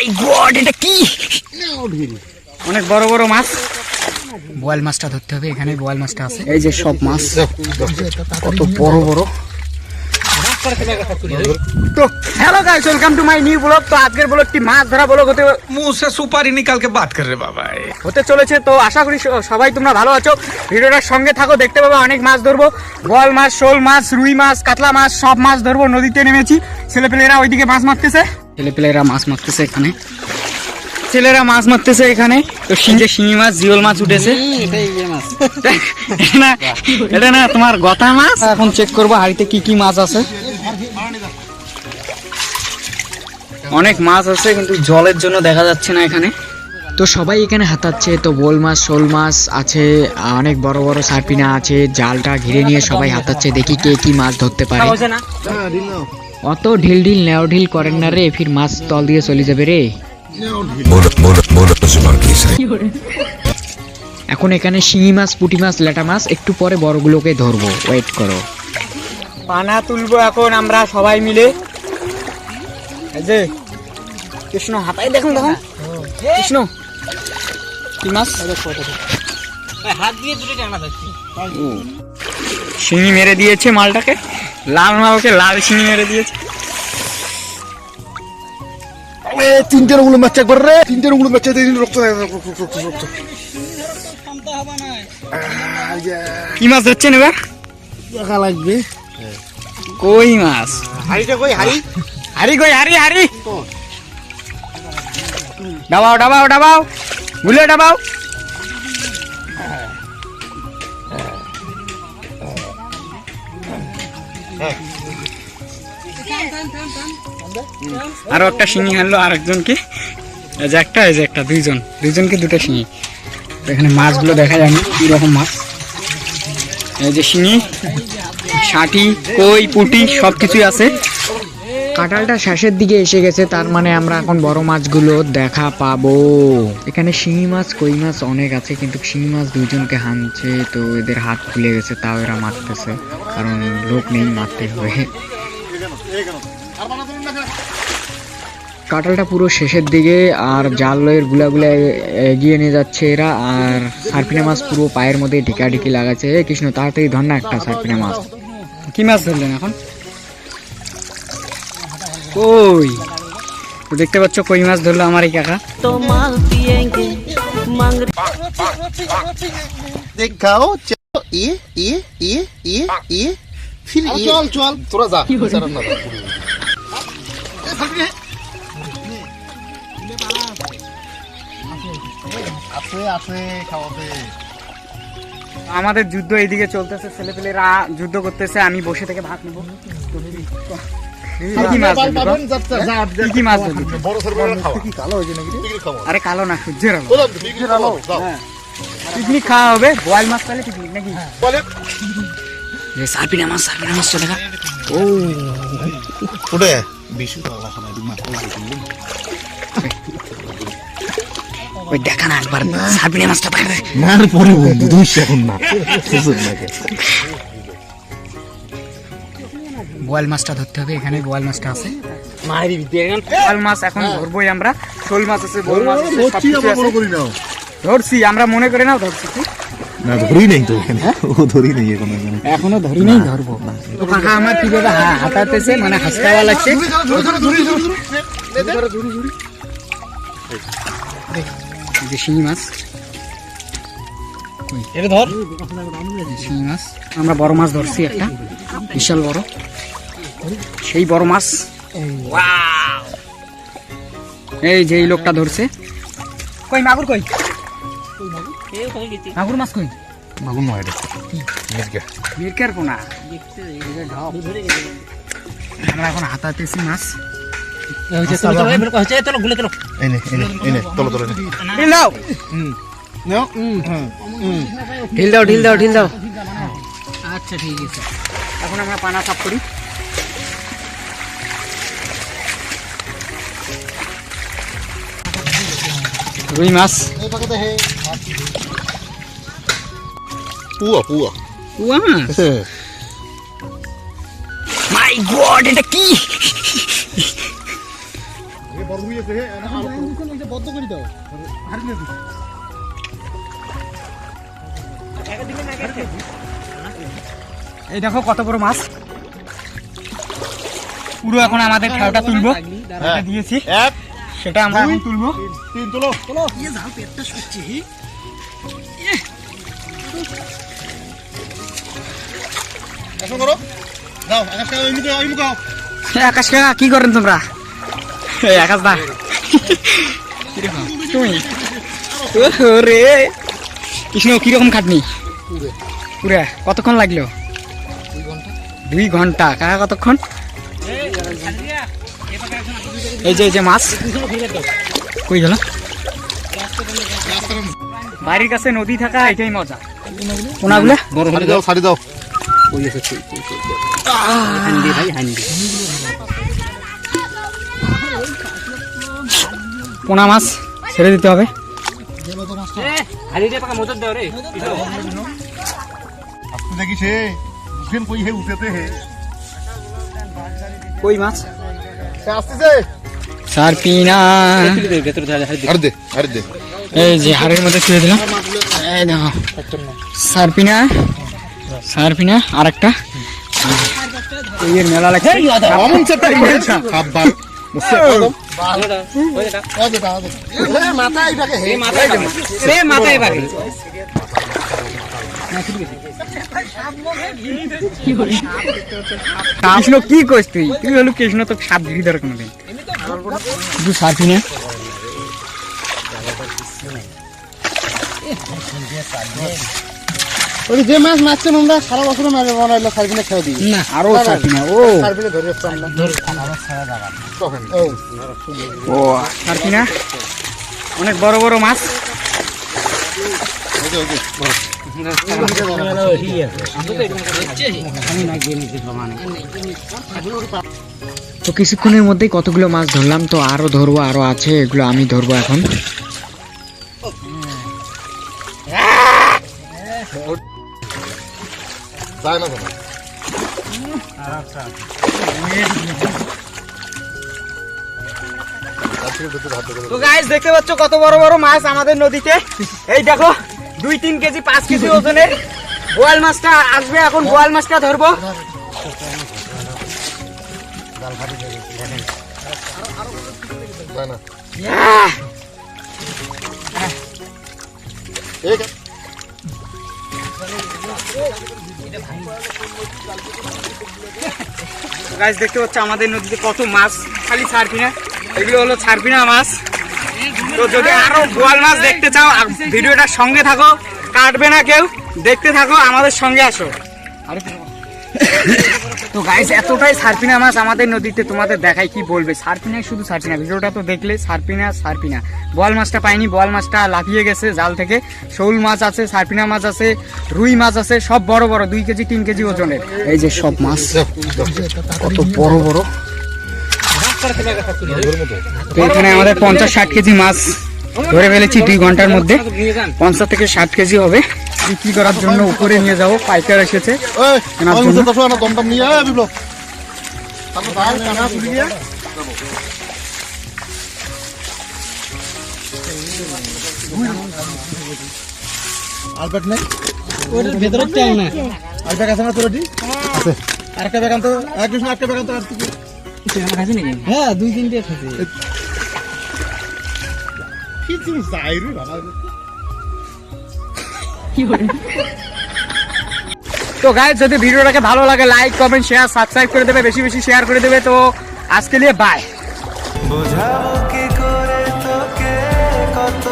মাই god, এটা কি? অনেক বড় বড় মাছ। বোয়াল মাছটা ধরতে হবে, এখানে বোয়াল মাছটা আছে। এই যে সব মাছ কত বড় বড়। तो hello guys, welcome to my new blog. तो আজকের ব্লগটি মাছ ধরা ব্লগ হতে मुंह से सुपारी निकाल के बात कर रहे बाबा। হতে চলেছে। তো আশা করি সবাই তোমরা ভালো আছো। ভিডিওটার সঙ্গে থাকো, দেখতে পাবে অনেক মাছ ধরবো। বোয়াল মাছ, শোল মাছ, রুই মাছ, কাতলা মাছ, সব মাছ ধরবো। নদীতে নেমেছি, ছেলেপেলেরা ওইদিকে মাছ মারতেছে। ছেলেপেলেরা মাছ মারতেছে এখানে, ছেলেরা মাছ মারতেছে এখানে। তো শিঙি মাছ, জিওল মাছ উঠেছে। এটা না তোমার গতা মাছ। এখন চেক করবো হাড়িতে কি কি মাছ আছে। অনেক মাছ আছে কিন্তু জলের জন্য দেখা যাচ্ছে না এখানে। তো সবাই এখানে হাতাচ্ছে। তো বোল মাছ, শোল মাছ আছে, অনেক বড় বড় সার্পিনা আছে। জালটা ঘিরে নিয়ে সবাই হাতাচ্ছে, দেখি কে কি মাছ ধরতে পারে। অত ঢিল ঢিল নেও ঢিল করেন না রে, ফির মাছ তল দিয়ে চলে যাবে রে। এখন এখানে শিঙি মাছ, পুঁটি মাছ, লেটা মাছ, একটু পরে বড়গুলোকে ধরবো, ওয়েট করো। পানা তুলবো এখন আমরা সবাই মিলে। এই যে কৃষ্ণ হাতাই, দেখুন দেখুন কৃষ্ণ কি মাছ। শিঙি মেরে দিয়েছে মালটাকে, লাল মালকে লাল শিঙি মেরে দিয়েছে। তিনটের উগুলো বাচ্চা একবার রে, তিনটের উগুলো বাচ্চা দিয়ে রক্ত রক্ত। কি মাছ ধরছেন এবার? দেখা লাগবে কই মাছ। হাড়িটা কই? হাড়ি হারি কই? হারি হারি ডাবাও ডাবাও ডাবাও, ভুলে ডাবাও। আরো একটা শিঙি আনলো আরেকজনকে। এই যে একটা, এই যে একটা, দুইজনকে দুটো শিঙি। এখানে মাছগুলো দেখা যায় না কি রকম মাছ। এই যে শিঙি, ষাটি, কই, পুঁটি সব কিছুই আছে। কাঁঠালটা শেষের দিকে এসে গেছে, তার মানে আমরা এখন বড় মাছগুলো দেখা পাবো। এখানে শিঙি মাছ, কই মাছ অনেক আছে, কিন্তু শিঙি মাছ দুইজনকে হানছে। তো এদের হাত খুলে গেছে, তাও এরা মারতেছে, কারণ লোক নেই, মারতে হবে। কাঁঠালটা পুরো শেষের দিকে, আর জালের গুলাগুলা এগিয়ে নিয়ে যাচ্ছে এরা। আর সার্পিনা মাছ পুরো পায়ের মধ্যে ঢিকাঢিকি লাগাচ্ছে। কৃষ্ণ তাড়াতাড়ি ধর না একটা সার্পিনা মাছ। কি মাছ ধরলেন এখন? কই? তো দেখতে পাচ্ছ কই মাছ ধরলো আমার এই কাকা। দেখাও চল চল তোরা যা। আমাদের যুদ্ধ এইদিকে চলতেছে, ছেলেপেলেরা যুদ্ধ করতেছে, আমি বসে থেকে ভাত নেবো। আরে কালো না, সূর্যের আলো। পিকনিক খাওয়া হবে, বোয়াল মাছ পেলে পিকনিক নাকি? সার্পিনা মাছ, সার্পিনা মাছ চলে। ও ওটা ওই দেখা না একবার সার্পিনা মাছটা পারে। মার পরে বন্ধু দুই সেকেন্ড না। বোয়াল মাছটা ধরতে হবে, এখানে বোয়াল মাছটা আছে। বোয়াল মাছ এখন ধরবোই আমরা। শোল মাছ আছে, বোয়াল মাছ আছে, সবকিছু আছে। ধরছি আমরা, মনে করে নাও ধরছি। না ধরি নাই তো এখানে, ও ধরি নাই এখনো, এখনো ধরি নাই, ধরবো। তো কাকা আমার কিভাবে হাতাতেছে, মানে হাসকাওয়া লাগছে। শিঙি মাছ, এটা ধর। শিঙি মাছ, আমরা বড় মাছ ধরছি একটা, বিশাল বড়, সেই বড় মাছ। এই যে এই লোকটা ধরছে। কই মাগুর? কই মাগুর মাছ? কই মাগুর নয় রে, মিরকার পোনা। আমরা এখন হাতাতেছি মাছ। ঢিল দাও, ঢিল দাও, ঢিল দাও। আচ্ছা ঠিক আছে, এখন আমরা পানা সাফ করি। রুই মাছ, পুয়া পুয়া পুয়া মাছ। মাই গড, এটা কি? বড় হইছে হে বদ্ধ করে দাও এই দেখো কত বড় মাছ পুরো এখন আমাদের খেলাটা তুলবো যেটা দিয়েছি এক সেটা আমরা এখন তুলবো তিন চলো চলো এখন করো যাও আকাশ ওই মুখে আকাশ কাকা কি করেন তোমরা এই আকাশ দা তুমি রে কৃষ্ণ কিরকম খাটনি পুরা কতক্ষণ লাগলো 2 ঘন্টা কাকা কতক্ষণ এই যে মাছ কই গেল বাড়ির কাছে নদী থাকা এটাই মজা কোনাগুলো ছাড়ি দাও পোনা মাছ ছেড়ে দিতে হবে দেখিস হে ফিল্ম কই হে উঠেতে হে কই মাছ আসতেছে সারপিনা আরে দে এই যে হাড়ের মধ্যে ছেড়ে দিলাম এই দেখো সারপিনা আরেকটা এর মেলা লাগছে অমন চাপটা খাবার মাথায় বাকি কৃষ্ণ কি কইস তুই হলো কৃষ্ণ তো সাপ দিবি ধর কোনোদিন শুধু সারপিনা ওই যে মাছ মারছে আমরা সারা বছর মারে বানাইলো সার্ভিনে খেয়ে দিই না আরো সারপিনা ও সার্ভিনে ধরে আসছে আমরা তখন ও সারপিনা অনেক বড় বড় মাছ তো কিছুক্ষণের মধ্যেই কতগুলো মাছ ধরলাম তো আরো ধরবো আরো আছে এগুলো আমি ধরবো এখন তো গাইস দেখতে পাচ্ছ কত বড় বড় মাছ আমাদের নদীতে এই দেখো 2-3 কেজি 5 কেজি ওজনের বোয়াল মাছটা আসবে এখন বোয়াল মাছটা ধরবো গাইস দেখতে পাচ্ছ আমাদের নদীতে কত মাছ খালি সারপিনা এগুলো হলো সারপিনা মাছ তো যদি আরো বোয়াল মাছ দেখতে চাও ভিডিওটার সঙ্গে থাকো কাটবে না কেউ দেখতে থাকো আমাদের সঙ্গে আসো তো গাইস এতটাই সারপিনা মাছ আমাদের নদীতে তোমাদের দেখাই কি বলবে সারপিনা শুধু সারপিনা ভিডিওটা তো দেখলে সারপিনা বোয়াল মাছটা পাইনি বোয়াল মাছটা লাফিয়ে গেছে জাল থেকে শোল মাছ আছে সারপিনা মাছ আছে রুই মাছ আছে সব বড় বড় 2 কেজি 3 কেজি ওজনের এই যে সব মাছ কত বড় বড় তো এখানে আমাদের 50-60 কেজি মাছ ধরে ফেলেছি 2 ঘন্টার মধ্যে 50 থেকে 60 কেজি হবে বিক্রি করার জন্য উপরে নিয়ে যাবো পাইকার এসেছে আলবার্ট নাই ওর ভেতরে চাই না আলবার্ট আছে না তোর আছে আরেকটা বেগান তো কৃষ্ণ আরেকটা বেগান তো হ্যাঁ 2-3 আছে কিছু যাইরু বাবা তো গাইস যদি ভিডিওটাকে ভালো লাগে লাইক কমেন্ট শেয়ার সাবস্ক্রাইব করে দেবে বেশি বেশি শেয়ার করে দেবে তো আজকে লিয়ে বাই বোঝাবো কি করে তোকে কত